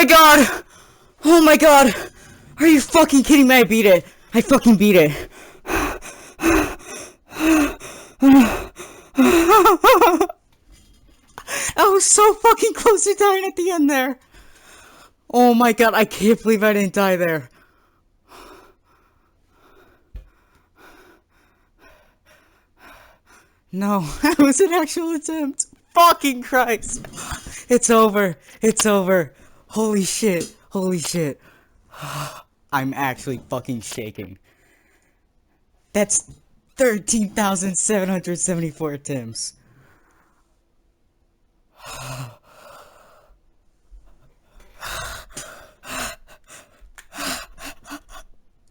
my god! Oh my god! Are you fucking kidding me? I beat it. I fucking beat it. I was so fucking close to dying at the end there. Oh my god, I can't believe I didn't die there. No, that was an actual attempt. Fucking Christ. It's over. It's over. Holy shit. Holy shit. I'm actually fucking shaking. That's 13,774 attempts.